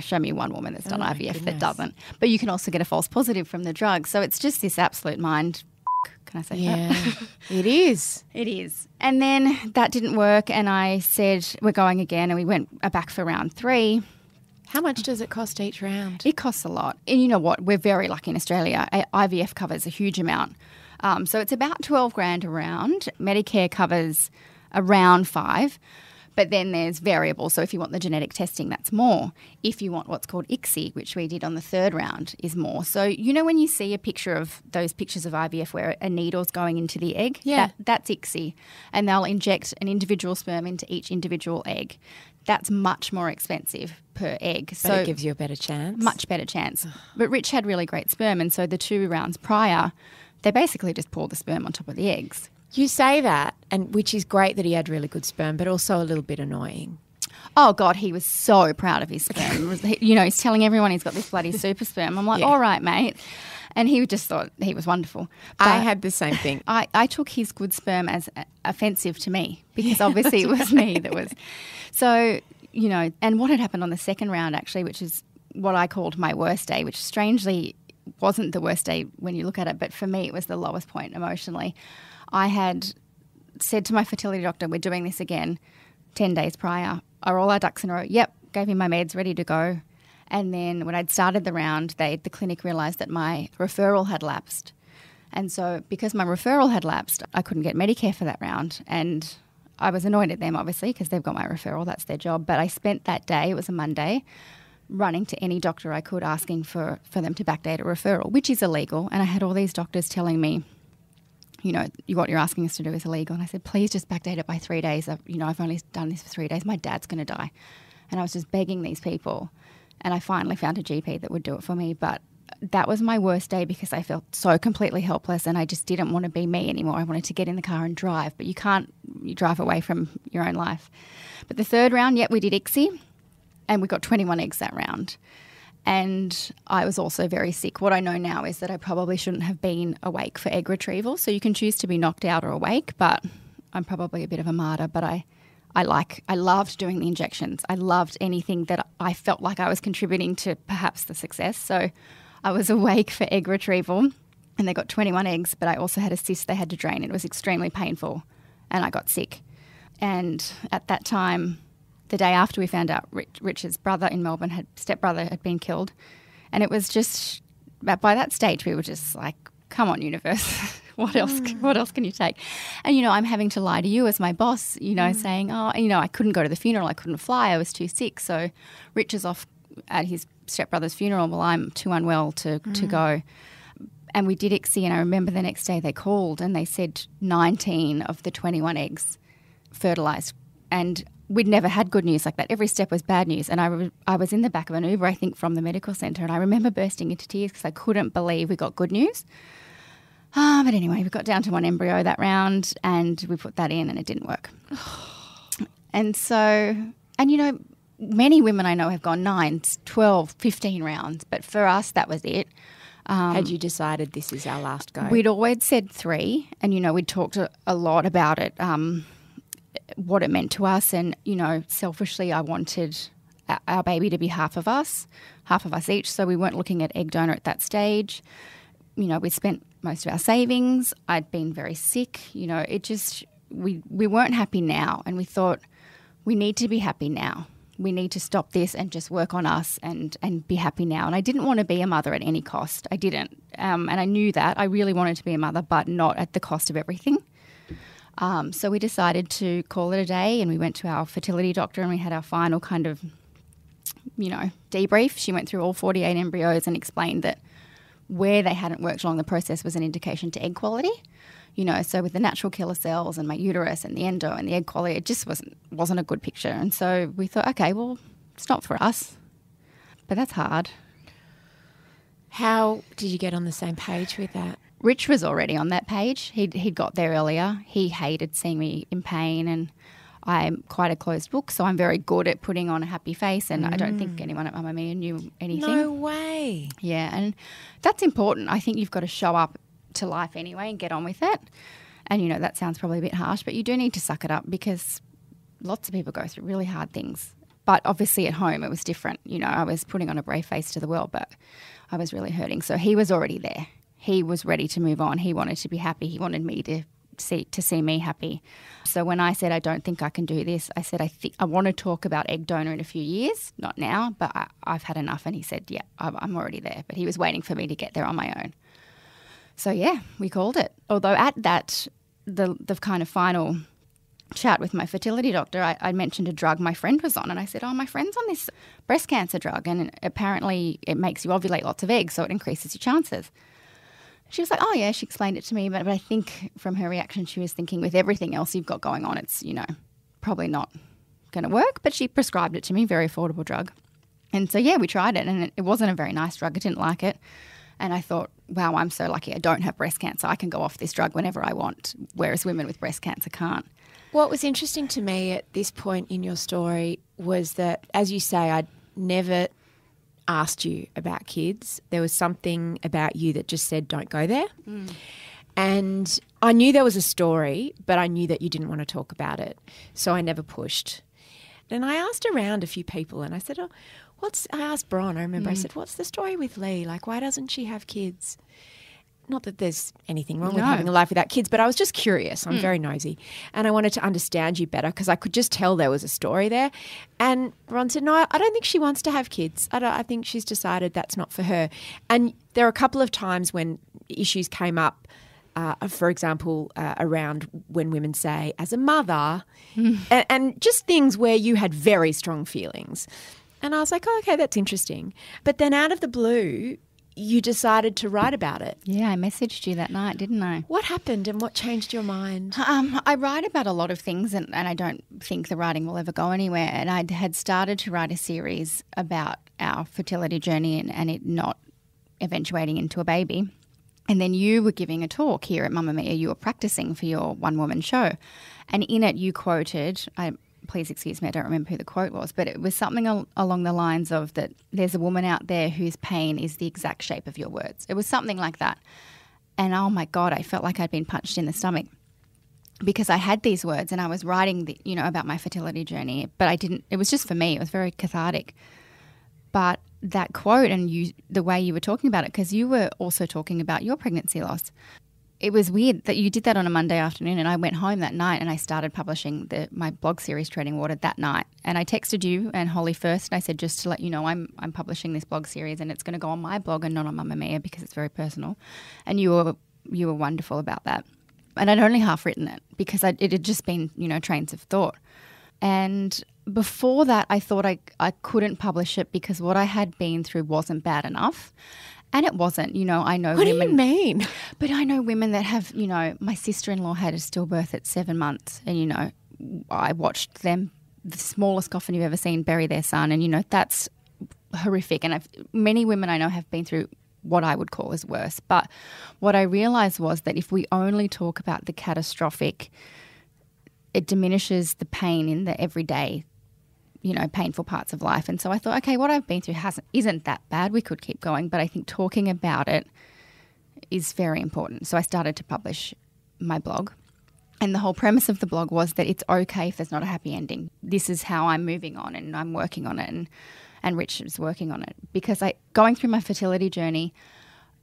show me one woman that's done IVF that doesn't. But you can also get a false positive from the drug. So it's just this absolute mind. Can I say that? It is. It is. And then that didn't work, and I said, we're going again, and we went back for round 3. How much does it cost each round? It costs a lot. And you know what? We're very lucky in Australia. IVF covers a huge amount. So it's about $12,000 a round. Medicare covers around $5,000. But then there's variables. So if you want the genetic testing, that's more. If you want what's called ICSI, which we did on the 3rd round, is more. So when you see a picture of those pictures of IVF where a needle's going into the egg, that's ICSI. And they'll inject an individual sperm into each individual egg. That's much more expensive per egg. But it gives you a better chance. Much better chance. But Rich had really great sperm, and so the 2 rounds prior, they basically just poured the sperm on top of the eggs. You say that, and which is great that he had really good sperm, but also a little bit annoying. Oh, God, he was so proud of his sperm. He's telling everyone he's got this bloody super sperm. I'm like, all right, mate. And he just thought he was wonderful. But I had the same thing. I took his good sperm as offensive to me because obviously it was me that was. So, and what had happened on the second round actually, which is what I called my worst day, which strangely wasn't the worst day when you look at it, but for me it was the lowest point emotionally. I had said to my fertility doctor, we're doing this again 10 days prior. Are all our ducks in a row? Yep, gave him my meds, ready to go. And then when I'd started the round, the clinic realised that my referral had lapsed. And so because my referral had lapsed, I couldn't get Medicare for that round. And I was annoyed at them, obviously, because they've got my referral. That's their job. But I spent that day, it was a Monday, running to any doctor I could asking for them to backdate a referral, which is illegal. And I had all these doctors telling me, what you're asking us to do is illegal. And I said, please just backdate it by 3 days. I've only done this for 3 days. My dad's going to die. And I was just begging these people. And I finally found a GP that would do it for me. But that was my worst day because I felt so completely helpless and I just didn't want to be me anymore. I wanted to get in the car and drive, but you drive away from your own life. But the third round, we did ICSI and we got 21 eggs that round. And I was also very sick. What I know now is that I probably shouldn't have been awake for egg retrieval. So you can choose to be knocked out or awake, but I'm probably a bit of a martyr. But I loved doing the injections. I loved anything that I felt like I was contributing to perhaps the success. So I was awake for egg retrieval and they got 21 eggs, but I also had a cyst they had to drain. It was extremely painful and I got sick. And at that time, the day after we found out Richard's brother in Melbourne, stepbrother had been killed. And it was just, by that stage, we were just like, come on, universe. What else can you take? And, I'm having to lie to you as my boss, saying, I couldn't go to the funeral. I couldn't fly. I was too sick. So Rich is off at his stepbrother's funeral. Well, I'm too unwell to go. And we did ICSI, and I remember the next day they called and they said 19 of the 21 eggs fertilised. And we'd never had good news like that. Every step was bad news. And I was in the back of an Uber, I think, from the medical centre, and I remember bursting into tears because I couldn't believe we got good news. But anyway, we got down to one embryo that round and we put that in and it didn't work. And so, many women I know have gone 9, 12, 15 rounds, but for us that was it. Had you decided this is our last go? We'd always said 3 and, we'd talked a lot about it, what it meant to us. And, selfishly I wanted our baby to be half of us each. So we weren't looking at egg donor at that stage. We spent most of our savings. I'd been very sick. We weren't happy now. And we thought, we need to be happy now. We need to stop this and just work on us and be happy now. And I didn't want to be a mother at any cost. I didn't. And I knew that. I really wanted to be a mother, but not at the cost of everything. So we decided to call it a day and we went to our fertility doctor and we had our final kind of, debrief. She went through all 48 embryos and explained that where they hadn't worked along the process was an indication to egg quality. So with the natural killer cells and my uterus and the endo and the egg quality, it just wasn't a good picture. And so we thought, okay, well, it's not for us. But that's hard. How did you get on the same page with that? Rich was already on that page. He'd got there earlier. He hated seeing me in pain and I'm quite a closed book, so I'm very good at putting on a happy face and I don't think anyone at Mamamia knew anything. No way. Yeah, and that's important. I think you've got to show up to life anyway and get on with it. And, that sounds probably a bit harsh, but you do need to suck it up because lots of people go through really hard things. But obviously at home it was different. I was putting on a brave face to the world, but I was really hurting. So he was already there. He was ready to move on. He wanted to be happy. He wanted me to see me happy. So when I said I don't think I can do this, I said I want to talk about egg donor in a few years, not now, but I've had enough. And he said, yeah, I'm already there. But he was waiting for me to get there on my own. So yeah, we called it. Although at that, the kind of final chat with my fertility doctor, I mentioned a drug my friend was on, and I said, my friend's on this breast cancer drug, and apparently it makes you ovulate lots of eggs, so it increases your chances. She was like, oh, yeah, she explained it to me. But I think from her reaction, she was thinking with everything else you've got going on, it's, probably not going to work. But she prescribed it to me, very affordable drug. And so, yeah, we tried it and it wasn't a very nice drug. I didn't like it. And I thought, wow, I'm so lucky I don't have breast cancer. I can go off this drug whenever I want, whereas women with breast cancer can't. What was interesting to me at this point in your story was that, as you say, I'd never asked you about kids. There was something about you that just said, don't go there. And I knew there was a story, but I knew that you didn't want to talk about it. So I never pushed. And I asked around a few people and I said, I asked Bron, I remember, I said, what's the story with Leigh? Like, why doesn't she have kids? Not that there's anything wrong with having a life without kids, but I was just curious. I'm very nosy. And I wanted to understand you better because I could just tell there was a story there. And Bron said, no, I don't think she wants to have kids. I think she's decided that's not for her. And there are a couple of times when issues came up, for example, around when women say, as a mother, and just things where you had very strong feelings. And I was like, oh, okay, that's interesting. But then out of the blue, you decided to write about it. Yeah, I messaged you that night, didn't I? What happened and what changed your mind? I write about a lot of things and I don't think the writing will ever go anywhere. And I had started to write a series about our fertility journey and it not eventuating into a baby. And then you were giving a talk here at Mamamia. You were practicing for your one-woman show. And in it you quoted, please excuse me, I don't remember who the quote was, but it was something along the lines of that there's a woman out there whose pain is the exact shape of your words. It was something like that. And oh my God, I felt like I'd been punched in the stomach because I had these words and I was writing, about my fertility journey, but I didn't, it was just for me. It was very cathartic. But that quote and the way you were talking about it, because you were also talking about your pregnancy loss. It was weird that you did that on a Monday afternoon and I went home that night and I started publishing my blog series, Treading Water, that night. And I texted you and Holly first and I said, just to let you know, I'm publishing this blog series and it's going to go on my blog and not on Mamamia because it's very personal. And you were wonderful about that. And I'd only half written it because it had just been, trains of thought. And before that, I thought I couldn't publish it because what I had been through wasn't bad enough. And it wasn't, I know what women. What do you mean? But I know women that have, my sister-in-law had a stillbirth at 7 months and, I watched them, the smallest coffin you've ever seen, bury their son and, that's horrific. And many women I know have been through what I would call as worse. But what I realised was that if we only talk about the catastrophic, it diminishes the pain in the everyday painful parts of life. And so I thought, okay, what I've been through isn't that bad. We could keep going, but I think talking about it is very important. So I started to publish my blog. And the whole premise of the blog was that it's okay if there's not a happy ending. This is how I'm moving on and I'm working on it and Rich is working on it. Because going through my fertility journey,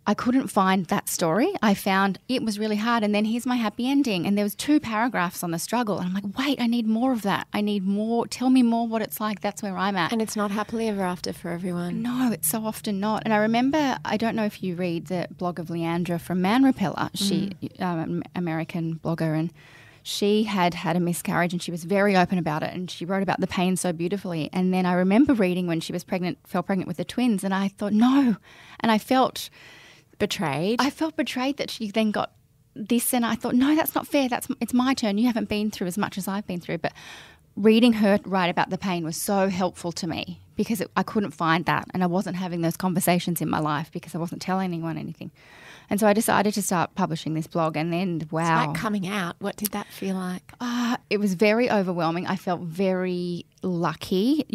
I couldn't find that story. I found it was really hard and then here's my happy ending. And there was 2 paragraphs on the struggle. And I'm like, wait, I need more of that. I need more. Tell me more what it's like. That's where I'm at. And it's not happily ever after for everyone. No, it's so often not. And I remember, I don't know if you read the blog of Leandra from Man Repeller. She, American blogger, and she had a miscarriage and she was very open about it and she wrote about the pain so beautifully. And then I remember reading when she was fell pregnant with the twins and I thought, no. And I felt betrayed. I felt betrayed that she then got this and I thought, no, that's not fair. It's my turn. You haven't been through as much as I've been through. But reading her write about the pain was so helpful to me because I couldn't find that and I wasn't having those conversations in my life because I wasn't telling anyone anything. And so I decided to start publishing this blog and then, wow. It's like coming out. What did that feel like? It was very overwhelming. I felt very lucky,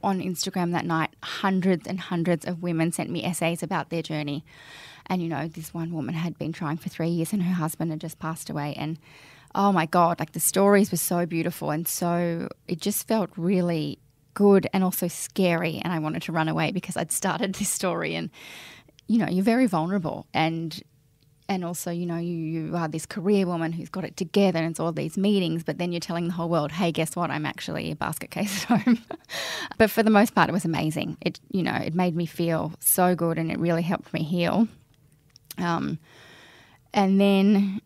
on Instagram that night, hundreds and hundreds of women sent me essays about their journey. And, this one woman had been trying for 3 years and her husband had just passed away. And, oh, my God, the stories were so beautiful. And so it just felt really good and also scary. And I wanted to run away because I'd started this story and, you're very vulnerable. And also, you are this career woman who's got it together and it's all these meetings, but then you're telling the whole world, hey, guess what? I'm actually a basket case at home. But for the most part, it was amazing. It made me feel so good and it really helped me heal. And then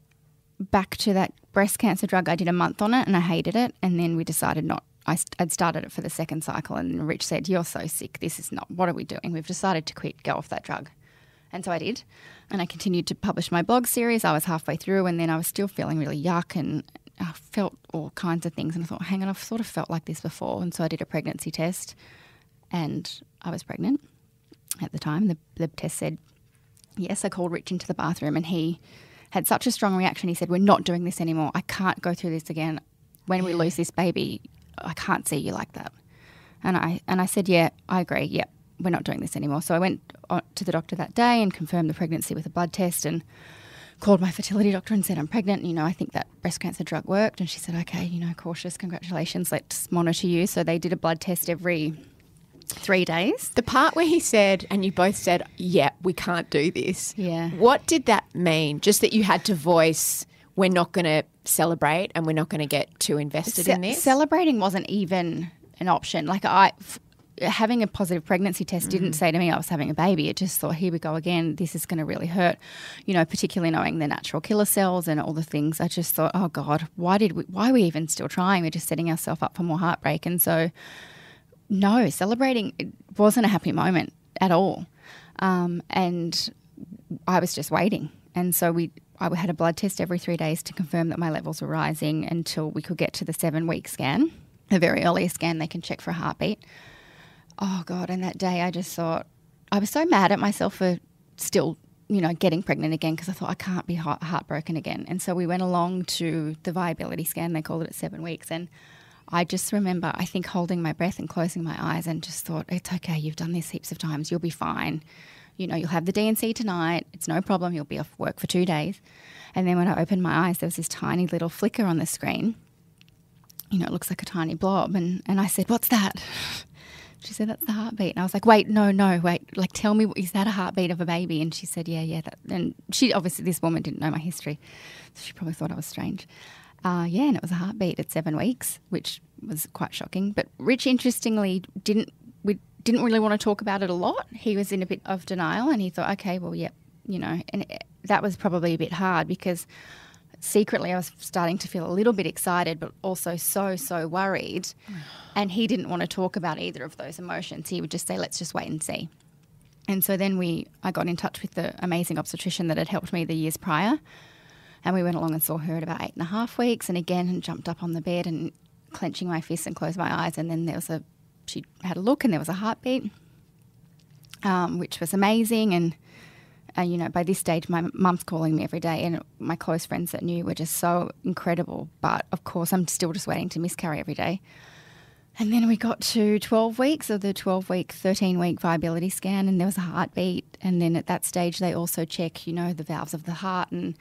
back to that breast cancer drug, I did a month on it and I hated it. And then we decided not. I'd started it for the second cycle and Rich said, you're so sick. This is not, what are we doing? We've decided to quit, go off that drug. And so I did. And I continued to publish my blog series. I was halfway through and then I was still feeling really yuck and I felt all kinds of things. And I thought, hang on, I've sort of felt like this before. And so I did a pregnancy test and I was pregnant at the time. The test said yes. I called Rich into the bathroom and he had such a strong reaction. He said, we're not doing this anymore. I can't go through this again. when we lose this baby, I can't see you like that. And I said, yeah, I agree. Yeah, we're not doing this anymore. So I went to the doctor that day and confirmed the pregnancy with a blood test and called my fertility doctor and said, I'm pregnant. You know, I think that breast cancer drug worked. And she said, okay, you know, cautious, congratulations, let's monitor you. So they did a blood test every 3 days. The part where he said, and you both said, yeah, we can't do this. Yeah. What did that mean? Just that you had to voice, we're not going to celebrate and we're not going to get too invested in this? Celebrating wasn't even an option. Like having a positive pregnancy test didn't say to me I was having a baby. It just thought, here we go again. This is going to really hurt, you know, particularly knowing the natural killer cells and all the things. I just thought, oh God, why are we even still trying? We're just setting ourselves up for more heartbreak. And so, no, celebrating it wasn't a happy moment at all. And I was just waiting. And so I had a blood test every 3 days to confirm that my levels were rising until we could get to the 7-week scan, the very earliest scan they can check for a heartbeat. Oh, God, and that day I just thought, I was so mad at myself for still, you know, getting pregnant again because I thought I can't be heartbroken again. And so we went along to the viability scan, they called it at 7 weeks, and I just remember, I think, holding my breath and closing my eyes and just thought, it's okay, you've done this heaps of times, you'll be fine. You know, you'll have the D&C tonight, it's no problem, you'll be off work for 2 days. And then when I opened my eyes, there was this tiny little flicker on the screen. You know, it looks like a tiny blob. And I said, what's that? She said, that's the heartbeat. And I was like, wait, like tell me, is that a heartbeat of a baby? And she said, yeah. And she, obviously this woman didn't know my history, so she probably thought I was strange. And it was a heartbeat at 7 weeks, which was quite shocking. But Rich, interestingly, didn't really want to talk about it a lot. He was in a bit of denial and he thought, okay, well, yep, you know. And that was probably a bit hard because secretly I was starting to feel a little bit excited but also so worried. And he didn't want to talk about either of those emotions. He would just say, let's just wait and see. And so then I got in touch with the amazing obstetrician that had helped me the years prior. And we went along and saw her at about 8.5 weeks and again jumped up on the bed and clenching my fists and closed my eyes. And then she had a look and there was a heartbeat, which was amazing. And, you know, by this stage, my mum's calling me every day and my close friends that knew were just so incredible. But, of course, I'm still just waiting to miscarry every day. And then we got to 12 weeks of the 12-week, 13-week viability scan and there was a heartbeat. And then at that stage, they also check, you know, the valves of the heart and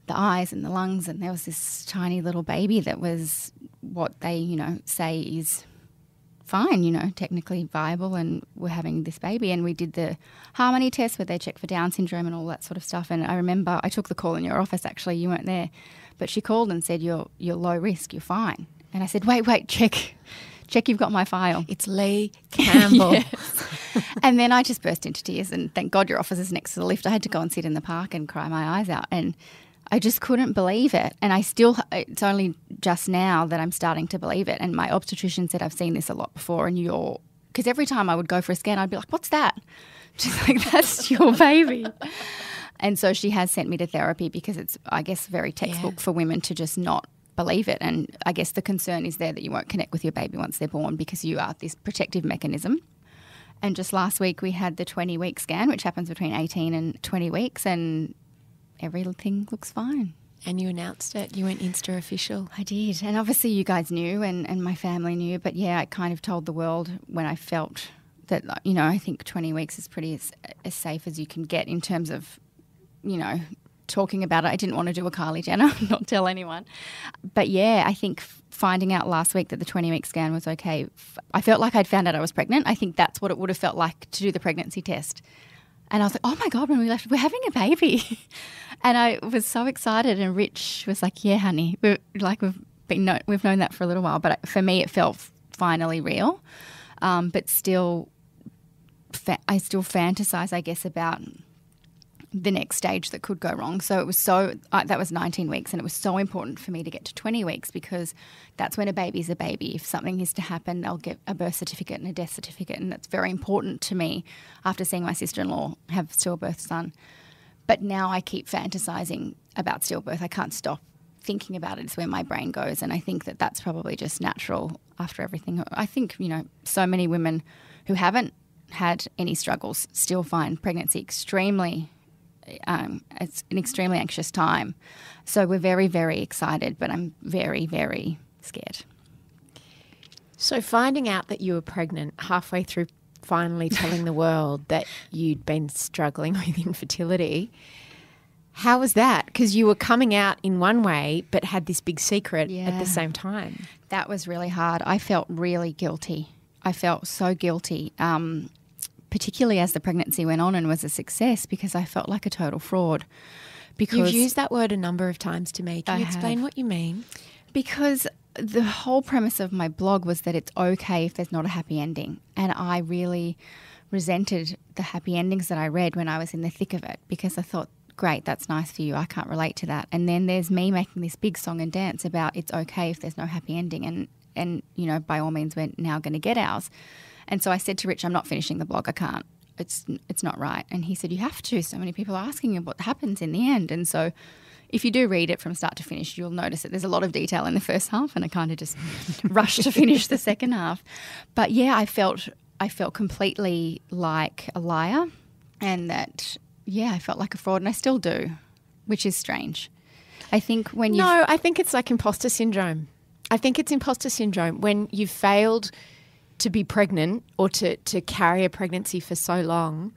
the eyes and the lungs. And there was this tiny little baby that was what they, you know, say is fine, you know, technically viable, and we're having this baby. And we did the harmony test where they check for Down syndrome and all that sort of stuff. And I remember I took the call in your office, actually, you weren't there, but she called and said, you're low risk, you're fine. And I said, wait, check you've got my file. It's Leigh Campbell. Yes. And then I just burst into tears, and thank God your office is next to the lift. I had to go and sit in the park and cry my eyes out, and I just couldn't believe it. And it's only just now that I'm starting to believe it. And my obstetrician said, I've seen this a lot before, and because every time I would go for a scan, I'd be like, what's that? She's like, that's your baby. And so she has sent me to therapy because it's, I guess, very textbook for women to just not believe it. And I guess the concern is there that you won't connect with your baby once they're born because you are this protective mechanism. And just last week we had the 20-week scan, which happens between 18 and 20 weeks, and everything looks fine. And you announced it. You went Insta official. I did. And obviously you guys knew and my family knew. But, yeah, I kind of told the world when I felt that, you know, I think 20 weeks is pretty as safe as you can get in terms of, you know, talking about it. I didn't want to do a Kylie Jenner, not tell anyone. But, yeah, I think finding out last week that the 20-week scan was okay, I felt like I'd found out I was pregnant. I think that's what it would have felt like to do the pregnancy test. And I was like, oh, my God, when we left, we're having a baby. And I was so excited. And Rich was like, yeah, honey, we've known that for a little while. But for me, it felt finally real. But still, I still fantasize, I guess, about the next stage that could go wrong. So it was that was 19 weeks, and it was so important for me to get to 20 weeks because that's when a baby's a baby. If something is to happen, they'll get a birth certificate and a death certificate, and that's very important to me after seeing my sister-in-law have a stillbirth son. But now I keep fantasizing about stillbirth. I can't stop thinking about it. It's where my brain goes, and I think that that's probably just natural after everything. I think, you know, so many women who haven't had any struggles still find pregnancy it's an extremely anxious time. So we're very, very excited, but I'm very, very scared. So finding out that you were pregnant halfway through finally telling the world that you'd been struggling with infertility, how was that? Because you were coming out in one way but had this big secret at the same time. That was really hard. I felt really guilty. I felt so guilty, particularly as the pregnancy went on and was a success, because I felt like a total fraud. Because you've used that word a number of times to me. Can you explain what you mean? Because the whole premise of my blog was that it's okay if there's not a happy ending. And I really resented the happy endings that I read when I was in the thick of it, because I thought, great, that's nice for you. I can't relate to that. And then there's me making this big song and dance about it's okay if there's no happy ending. And you know, by all means, we're now going to get ours. And so I said to Rich, I'm not finishing the blog. I can't. It's not right. And he said, you have to. So many people are asking you what happens in the end. And so if you do read it from start to finish, you'll notice that there's a lot of detail in the first half, and I kind of just rushed to finish the second half. But yeah, I felt completely like a liar, and that, I felt like a fraud, and I still do, which is strange. I think when you... No, I think it's like imposter syndrome. I think it's imposter syndrome when you've failed to be pregnant or to carry a pregnancy for so long.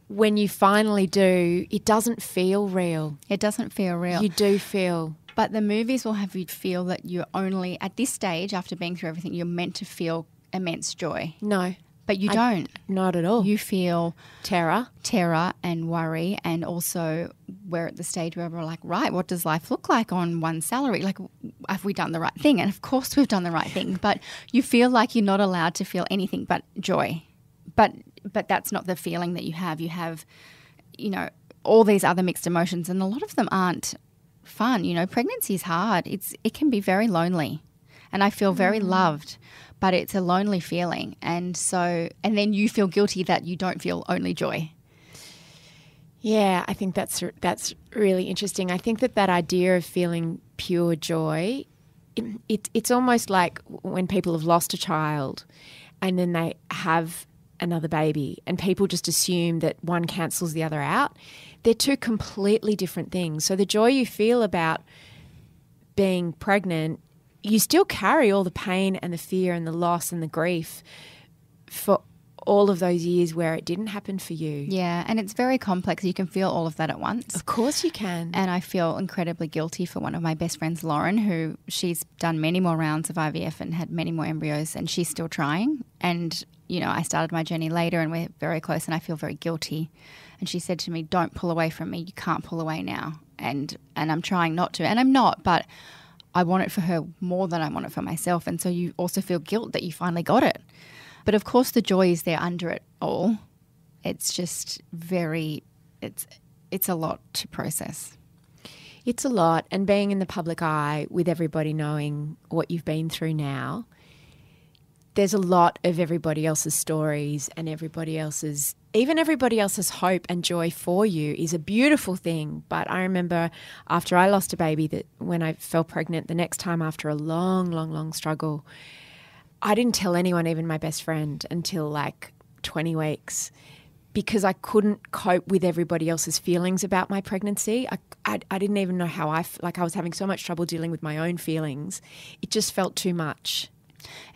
When you finally do, it doesn't feel real. It doesn't feel real. You do feel. But the movies will have you feel that you're only, at this stage, after being through everything, you're meant to feel immense joy. No. But you don't. Not at all. You feel terror and worry, and also we're at the stage where we're like, right, what does life look like on one salary? Like, have we done the right thing? And of course we've done the right thing, but you feel like you're not allowed to feel anything but joy. But that's not the feeling that you have. You have, you know, all these other mixed emotions, and a lot of them aren't fun. You know, pregnancy is hard. It can be very lonely, and I feel very loved, but it's a lonely feeling. And then you feel guilty that you don't feel only joy. Yeah, I think that's really interesting. I think that idea of feeling pure joy, it's almost like when people have lost a child and then they have another baby and people just assume that one cancels the other out. They're two completely different things. So the joy you feel about being pregnant, you still carry all the pain and the fear and the loss and the grief for all of those years where it didn't happen for you. Yeah, and it's very complex. You can feel all of that at once. Of course you can. And I feel incredibly guilty for one of my best friends, Lauren, who she's done many more rounds of IVF and had many more embryos, and she's still trying. And, you know, I started my journey later and we're very close, and I feel very guilty. And she said to me, don't pull away from me. You can't pull away now. And I'm trying not to. And I'm not, but I want it for her more than I want it for myself. And so you also feel guilt that you finally got it. But of course the joy is there under it all. It's just it's a lot to process. It's a lot, and being in the public eye with everybody knowing what you've been through now, there's a lot of everybody else's stories and even everybody else's hope and joy for you is a beautiful thing. But I remember after I lost a baby, that when I fell pregnant the next time after a long, long, long struggle, I didn't tell anyone, even my best friend, until like 20 weeks because I couldn't cope with everybody else's feelings about my pregnancy. I didn't even know how I was having so much trouble dealing with my own feelings. It just felt too much.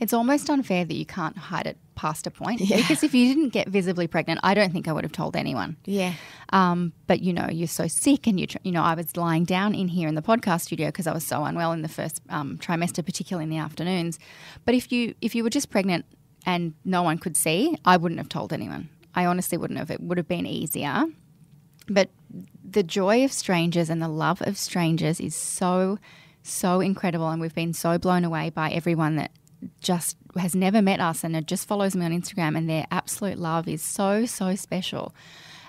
It's almost unfair that you can't hide it past a point. Yeah. Because if you didn't get visibly pregnant, I don't think I would have told anyone. Yeah. But, you know, you're so sick and, I was lying down in here in the podcast studio because I was so unwell in the first trimester, particularly in the afternoons. But if you were just pregnant and no one could see, I wouldn't have told anyone. I honestly wouldn't have. It would have been easier. But the joy of strangers and the love of strangers is so, so incredible, and we've been so blown away by everyone that just has never met us and it just follows me on Instagram, and their absolute love is so, so special.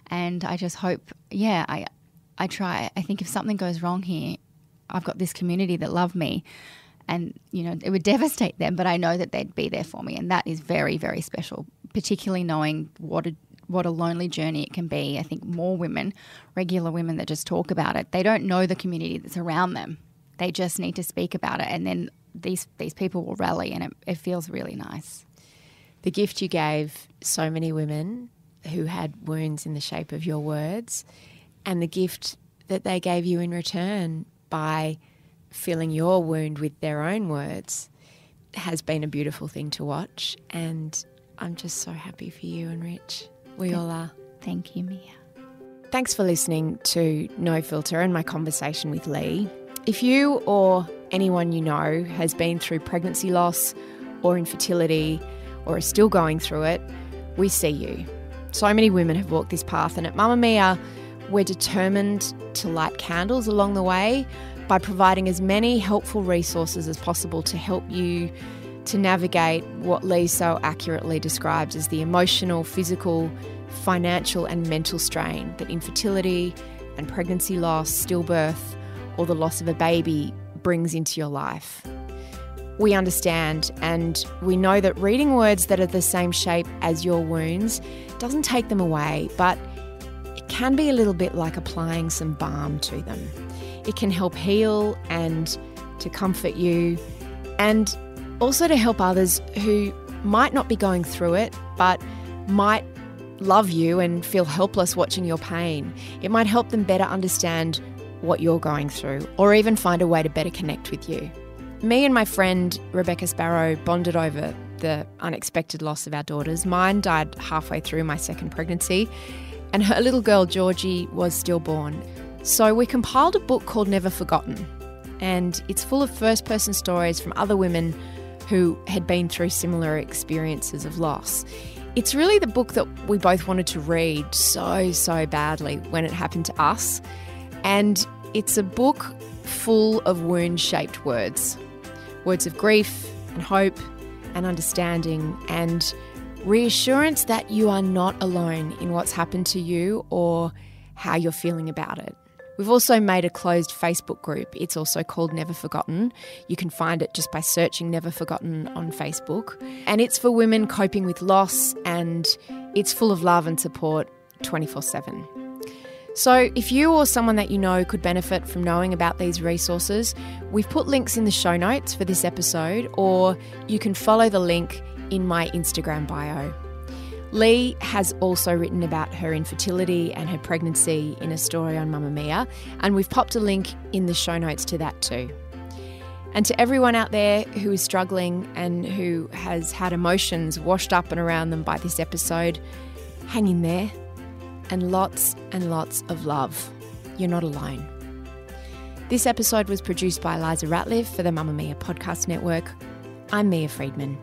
And I just hope, I try. I think if something goes wrong here, I've got this community that love me, and, it would devastate them, but I know that they'd be there for me, and that is very, very special, particularly knowing what a lonely journey it can be. I think more women, regular women that just talk about it, they don't know the community that's around them. They just need to speak about it, and then these people will rally, and it feels really nice. The gift you gave so many women who had wounds in the shape of your words, and the gift that they gave you in return by filling your wound with their own words has been a beautiful thing to watch. And I'm just so happy for you and Rich. We all are. Thank you, Mia. Thanks for listening to No Filter and my conversation with Leigh. If you or anyone you know has been through pregnancy loss or infertility or is still going through it, we see you. So many women have walked this path, and at Mamamia, we're determined to light candles along the way by providing as many helpful resources as possible to help you to navigate what Leigh so accurately describes as the emotional, physical, financial and mental strain that infertility and pregnancy loss, stillbirth, or the loss of a baby brings into your life. We understand, and we know that reading words that are the same shape as your wounds doesn't take them away, but it can be a little bit like applying some balm to them. It can help heal and to comfort you, and also to help others who might not be going through it, but might love you and feel helpless watching your pain. It might help them better understand what you're going through, or even find a way to better connect with you. Me and my friend Rebecca Sparrow bonded over the unexpected loss of our daughters. Mine died halfway through my second pregnancy, and her little girl Georgie was stillborn. So we compiled a book called Never Forgotten, and it's full of first-person stories from other women who had been through similar experiences of loss. It's really the book that we both wanted to read so badly when it happened to us. And it's a book full of wound-shaped words. Words of grief and hope and understanding and reassurance that you are not alone in what's happened to you or how you're feeling about it. We've also made a closed Facebook group. It's also called Never Forgotten. You can find it just by searching Never Forgotten on Facebook. And it's for women coping with loss, and it's full of love and support 24/7. So if you or someone that you know could benefit from knowing about these resources, we've put links in the show notes for this episode, or you can follow the link in my Instagram bio. Leigh has also written about her infertility and her pregnancy in a story on Mamamia, and we've popped a link in the show notes to that too. And to everyone out there who is struggling and who has had emotions washed up and around them by this episode, hang in there, and lots of love. You're not alone. This episode was produced by Eliza Ratliff for the Mamamia Podcast Network. I'm Mia Freedman.